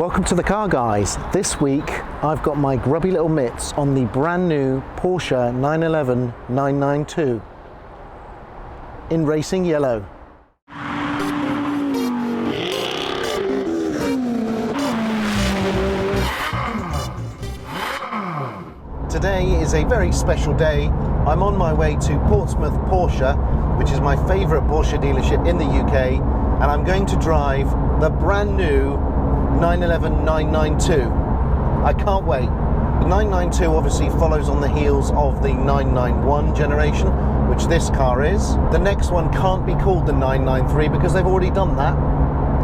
Welcome to the Car Guys. This week I've got my grubby little mitts on the brand new Porsche 911 992 in racing yellow. Today is a very special day. I'm on my way to Portsmouth Porsche, which is my favourite Porsche dealership in the UK, and I'm going to drive the brand new 911 992. I can't wait. The 992 obviously follows on the heels of the 991 generation, which this car is. The next one can't be called the 993 because they've already done that.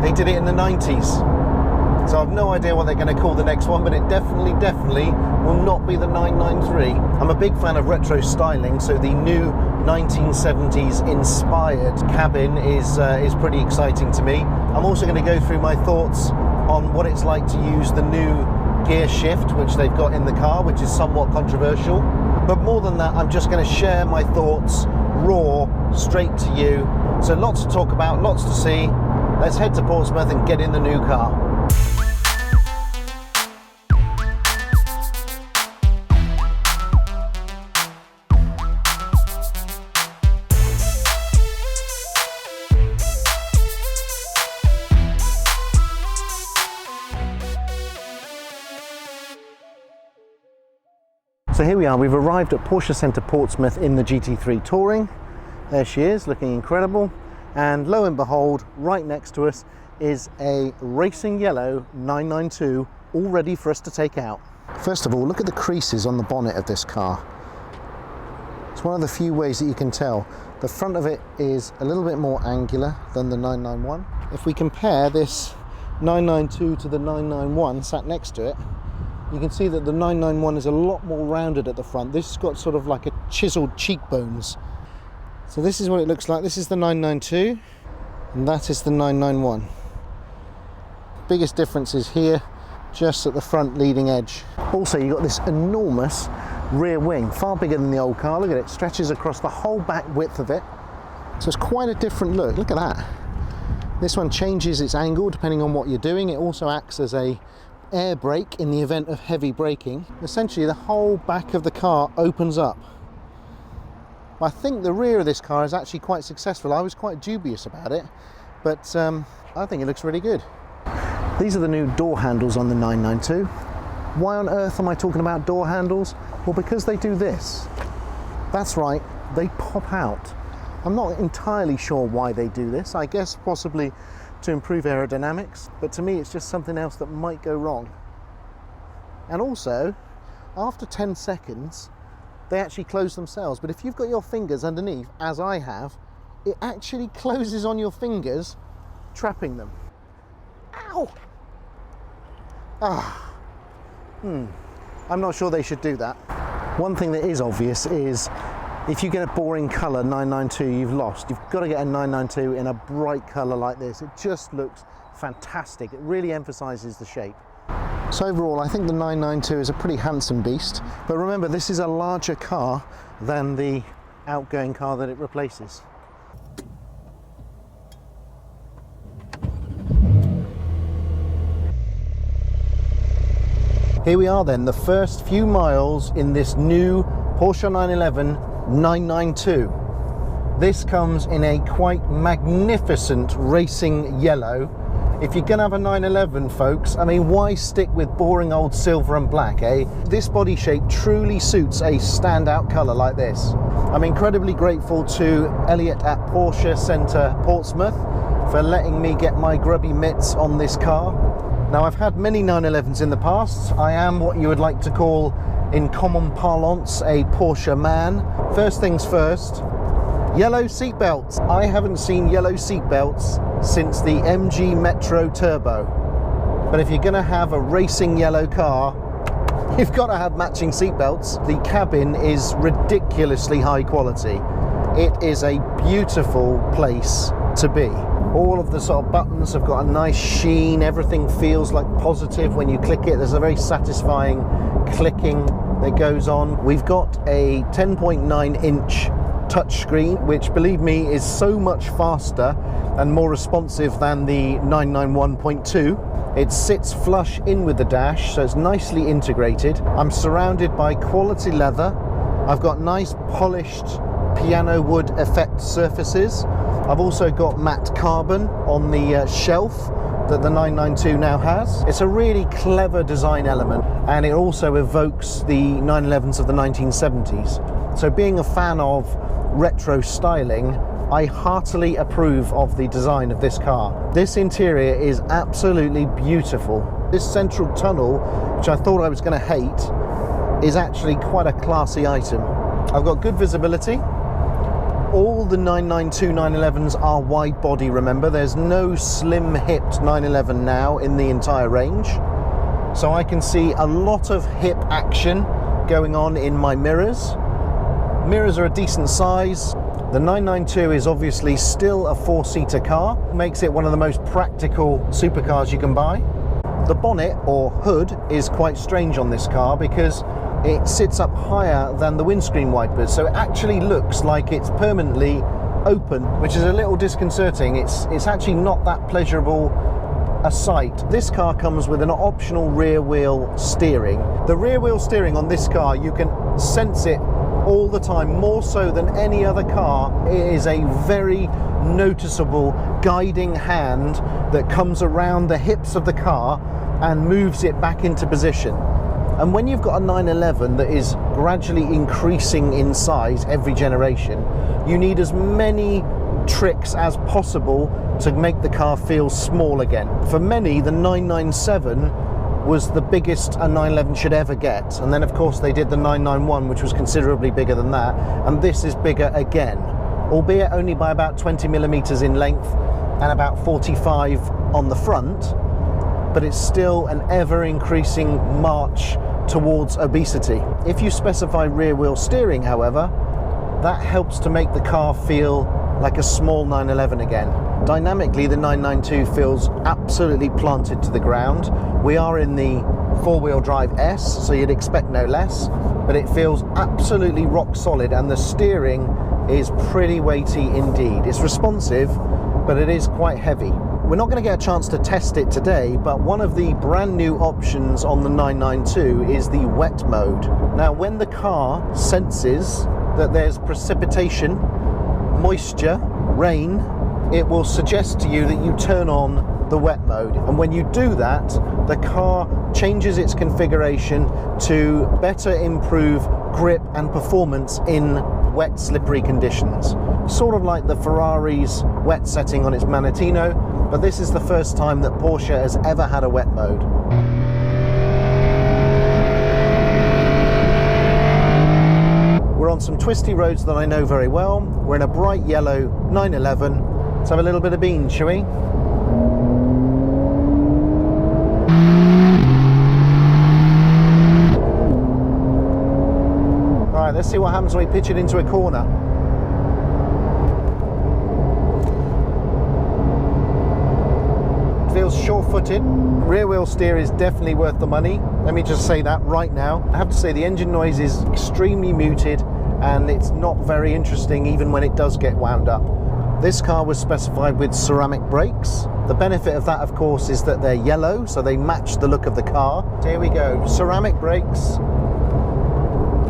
They did it in the 90s. So I've no idea what they're going to call the next one, but it definitely will not be the 993. I'm a big fan of retro styling, so the new 1970s inspired cabin is pretty exciting to me. I'm also going to go through my thoughts on what it's like to use the new gear shift which they've got in the car, which is somewhat controversial. But more than that, I'm just going to share my thoughts raw, straight to you. So lots to talk about, lots to see. Let's head to Portsmouth and get in the new car. So here we are, we've arrived at Porsche Centre Portsmouth in the GT3 Touring. There she is, looking incredible. And lo and behold, right next to us is a racing yellow 992, all ready for us to take out. First of all, look at the creases on the bonnet of this car. It's one of the few ways that you can tell. The front of it is a little bit more angular than the 991. If we compare this 992 to the 991 sat next to it, you can see that the 991 is a lot more rounded at the front. This has got sort of like a chiseled cheekbones. So this is what it looks like. This is the 992 and that is the 991. Biggest difference is here, just at the front leading edge. Also, you've got this enormous rear wing, far bigger than the old car. Look at it, stretches across the whole back width of it. So it's quite a different look. Look at that. This one changes its angle depending on what you're doing. It also acts as a air brake in the event of heavy braking. Essentially the whole back of the car opens up. I think the rear of this car is actually quite successful. I was quite dubious about it, but I think it looks really good. These are the new door handles on the 992. Why on earth am I talking about door handles? Well, because they do this. That's right, they pop out. I'm not entirely sure why they do this. I guess possibly to improve aerodynamics, but to me it's just something else that might go wrong. And also, after 10 seconds, they actually close themselves. But if you've got your fingers underneath, as I have, it actually closes on your fingers, trapping them. Ow! I'm not sure they should do that. One thing that is obvious is if you get a boring colour 992, you've lost. You've got to get a 992 in a bright colour like this. It just looks fantastic. It really emphasises the shape. So overall, I think the 992 is a pretty handsome beast. But remember, this is a larger car than the outgoing car that it replaces. Here we are then, the first few miles in this new Porsche 911 992. This comes in a quite magnificent racing yellow. If you're gonna have a 911, folks, I mean, why stick with boring old silver and black, eh? This body shape truly suits a standout colour like this. I'm incredibly grateful to Elliot at Porsche Centre Portsmouth for letting me get my grubby mitts on this car. Now, I've had many 911s in the past. I am what you would like to call, in common parlance, a Porsche man. First things first, yellow seatbelts. I haven't seen yellow seatbelts since the MG Metro Turbo. But if you're gonna have a racing yellow car, you've got to have matching seatbelts. The cabin is ridiculously high quality. It is a beautiful place to be. All of the sort of buttons have got a nice sheen. Everything feels like positive when you click it. There's a very satisfying clicking that goes on. We've got a 10.9 inch touchscreen, which, believe me, is so much faster and more responsive than the 991.2. It sits flush in with the dash, so it's nicely integrated. I'm surrounded by quality leather. I've got nice polished piano wood effect surfaces. I've also got matte carbon on the shelf that the 992 now has. It's a really clever design element, and it also evokes the 911s of the 1970s. So being a fan of retro styling, I heartily approve of the design of this car. This interior is absolutely beautiful. This central tunnel, which I thought I was going to hate, is actually quite a classy item. I've got good visibility. All the 992 911s are wide body, remember. There's no slim hipped 911 now in the entire range. So I can see a lot of hip action going on in my mirrors. Mirrors are a decent size. The 992 is obviously still a 4-seater car. Makes it one of the most practical supercars you can buy. The bonnet or hood is quite strange on this car because it sits up higher than the windscreen wipers, so it actually looks like it's permanently open, which is a little disconcerting. It's actually not that pleasurable a sight. This car comes with an optional rear wheel steering. The rear wheel steering on this car, you can sense it all the time, more so than any other car. It is a very noticeable guiding hand that comes around the hips of the car and moves it back into position. And when you've got a 911 that is gradually increasing in size every generation, you need as many tricks as possible to make the car feel small again. For many, the 997 was the biggest a 911 should ever get. And then of course they did the 991, which was considerably bigger than that. And this is bigger again, albeit only by about 20 millimeters in length and about 45 on the front. But it's still an ever increasing march towards obesity. If you specify rear wheel steering, however, that helps to make the car feel like a small 911 again. Dynamically, the 992 feels absolutely planted to the ground. We are in the four-wheel drive S, so you'd expect no less, but it feels absolutely rock solid, and the steering is pretty weighty indeed. It's responsive, but it is quite heavy. We're not going to get a chance to test it today, but one of the brand new options on the 992 is the wet mode. Now, when the car senses that there's precipitation, moisture, rain, it will suggest to you that you turn on the wet mode. And when you do that, the car changes its configuration to better improve grip and performance in wet, slippery conditions. Sort of like the Ferrari's wet setting on its Manettino, but this is the first time that Porsche has ever had a wet mode. We're on some twisty roads that I know very well. We're in a bright yellow 911. Let's have a little bit of beans, shall we? All right, let's see what happens when we pitch it into a corner. Feels sure-footed. Rear wheel steer is definitely worth the money. Let me just say that right now. I have to say the engine noise is extremely muted, and it's not very interesting even when it does get wound up. This car was specified with ceramic brakes. The benefit of that, of course, is that they're yellow, so they match the look of the car. So here we go, ceramic brakes.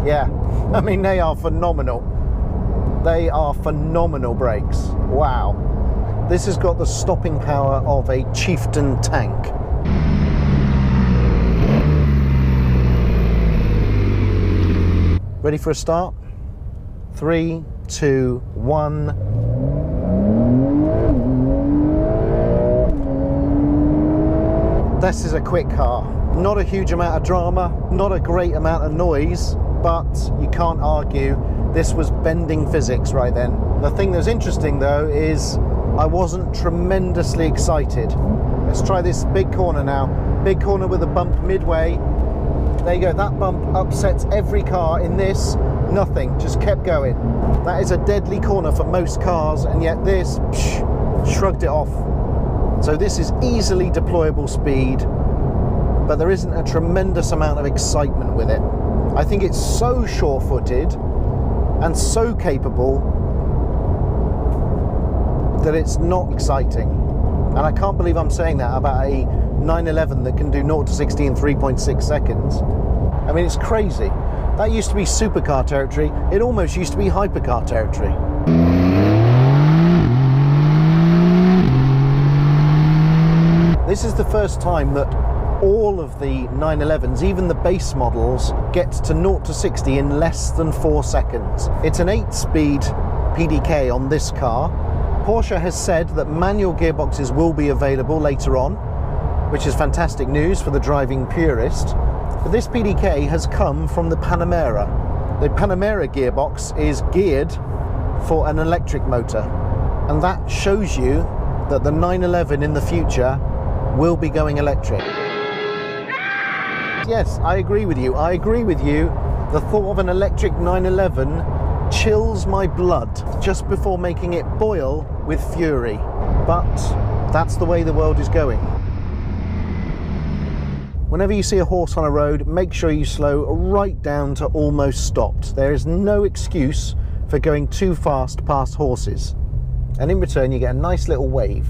Yeah, I mean, they are phenomenal. They are phenomenal brakes. Wow. This has got the stopping power of a Chieftain tank. Ready for a start? 3, 2, 1. This is a quick car. Not a huge amount of drama, not a great amount of noise, but you can't argue this was bending physics right then. The thing that's interesting though is I wasn't tremendously excited. Let's try this big corner now. Big corner with a bump midway. There you go, that bump upsets every car. In this, nothing, just kept going. That is a deadly corner for most cars, and yet this, shrugged it off. So this is easily deployable speed, but there isn't a tremendous amount of excitement with it. I think it's so sure-footed and so capable that it's not exciting. And I can't believe I'm saying that about a 911 that can do 0 to 60 in 3.6 seconds. I mean, it's crazy. That used to be supercar territory. It almost used to be hypercar territory. This is the first time that all of the 911s, even the base models, get to 0 to 60 in less than 4 seconds. It's an 8-speed PDK on this car. Porsche has said that manual gearboxes will be available later on, which is fantastic news for the driving purist. But this PDK has come from the Panamera. The Panamera gearbox is geared for an electric motor, and that shows you that the 911 in the future will be going electric. Yes, I agree with you. I agree with you. The thought of an electric 911 chills my blood just before making it boil with fury. But that's the way the world is going. Whenever you see a horse on a road, make sure you slow right down to almost stopped. There is no excuse for going too fast past horses. And in return, you get a nice little wave.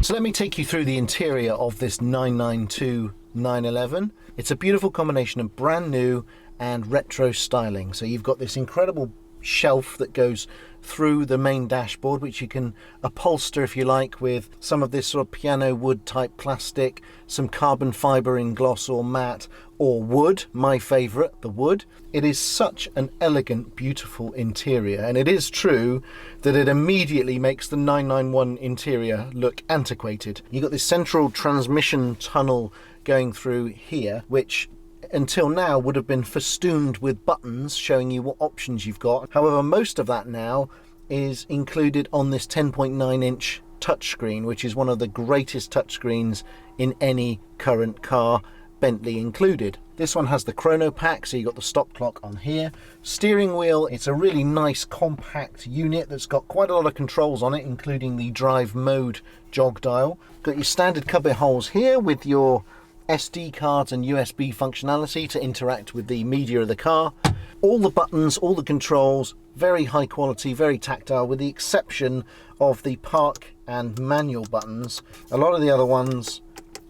So let me take you through the interior of this 992 911. It's a beautiful combination of brand new and retro styling. So you've got this incredible shelf that goes through the main dashboard, which you can upholster if you like with some of this sort of piano wood type plastic, some carbon fiber in gloss or matte, or wood, my favorite, the wood. It is such an elegant, beautiful interior, and it is true that it immediately makes the 991 interior look antiquated. You've got this central transmission tunnel going through here, which until now would have been festooned with buttons showing you what options you've got. However, most of that now is included on this 10.9-inch touchscreen, which is one of the greatest touchscreens in any current car, Bentley included. This one has the chrono pack, so you've got the stop clock on here. Steering wheel, it's a really nice compact unit that's got quite a lot of controls on it, including the drive mode jog dial. Got your standard cubby holes here with your SD cards and USB functionality to interact with the media of the car. All the buttons, all the controls, very high quality, very tactile, with the exception of the park and manual buttons. A lot of the other ones,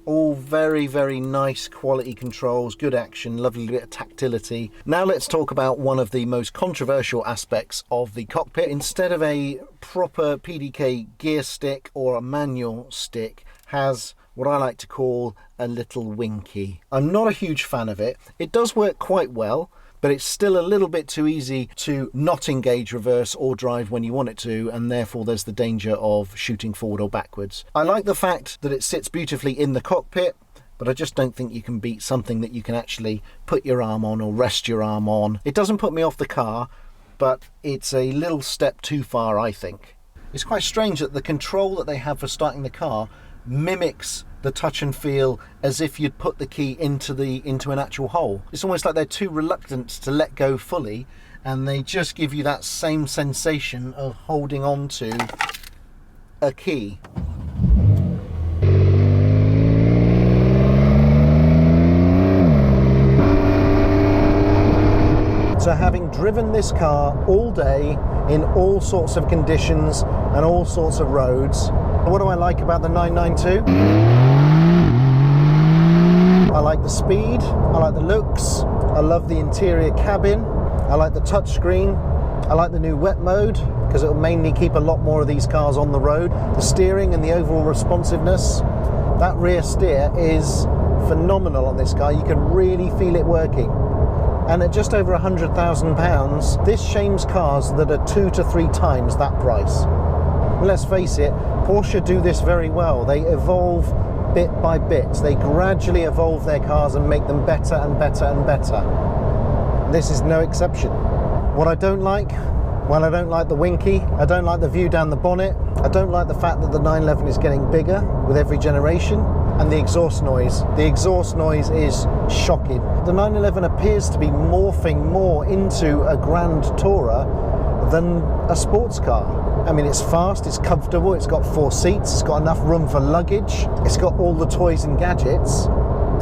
all very, very nice quality controls, good action, lovely bit of tactility. Now let's talk about one of the most controversial aspects of the cockpit. Instead of a proper PDK gear stick or a manual stick, has what I like to call a little winky. I'm not a huge fan of it. It does work quite well, but it's still a little bit too easy to not engage reverse or drive when you want it to, and therefore there's the danger of shooting forward or backwards. I like the fact that it sits beautifully in the cockpit, but I just don't think you can beat something that you can actually put your arm on or rest your arm on. It doesn't put me off the car, but it's a little step too far, I think. It's quite strange that the control that they have for starting the car mimics the touch and feel as if you'd put the key into an actual hole. It's almost like they're too reluctant to let go fully, and they just give you that same sensation of holding on to a key. So having driven this car all day in all sorts of conditions and all sorts of roads, what do I like about the 992? I like the speed, I like the looks, I love the interior cabin, I like the touchscreen, I like the new wet mode because it will mainly keep a lot more of these cars on the road. The steering and the overall responsiveness, that rear steer is phenomenal on this car. You can really feel it working. And at just over £100,000, this shames cars that are 2 to 3 times that price. Let's face it, Porsche do this very well. They evolve bit by bit. They gradually evolve their cars and make them better and better and better. This is no exception. What I don't like? Well, I don't like the winky. I don't like the view down the bonnet. I don't like the fact that the 911 is getting bigger with every generation. And the exhaust noise. The exhaust noise is shocking. The 911 appears to be morphing more into a Grand Tourer than a sports car. I mean, it's fast, it's comfortable, it's got 4 seats, it's got enough room for luggage, it's got all the toys and gadgets.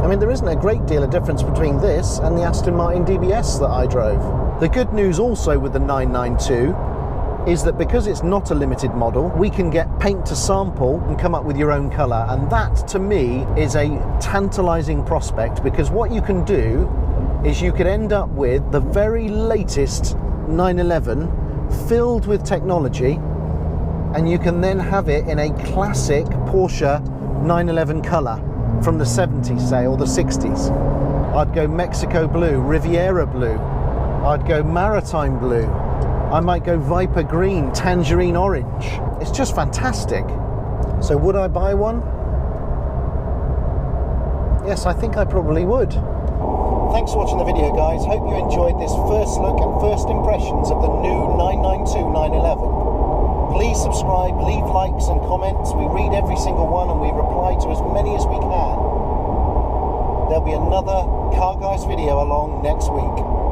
I mean, there isn't a great deal of difference between this and the Aston Martin DBS that I drove. The good news also with the 992 is that because it's not a limited model, we can get paint to sample and come up with your own colour, and that to me is a tantalising prospect, because what you can do is you could end up with the very latest 911 filled with technology, and you can then have it in a classic Porsche 911 colour from the 70s, say, or the 60s. I'd go Mexico blue, Riviera blue, I'd go maritime blue, I might go Viper green, tangerine orange. It's just fantastic. So would I buy one? Yes, I think I probably would. Thanks for watching the video, guys. Hope you enjoyed this first look and first impressions of the new 992 911. Please subscribe, leave likes and comments. We read every single one and we reply to as many as we can. There'll be another Car Guys video along next week.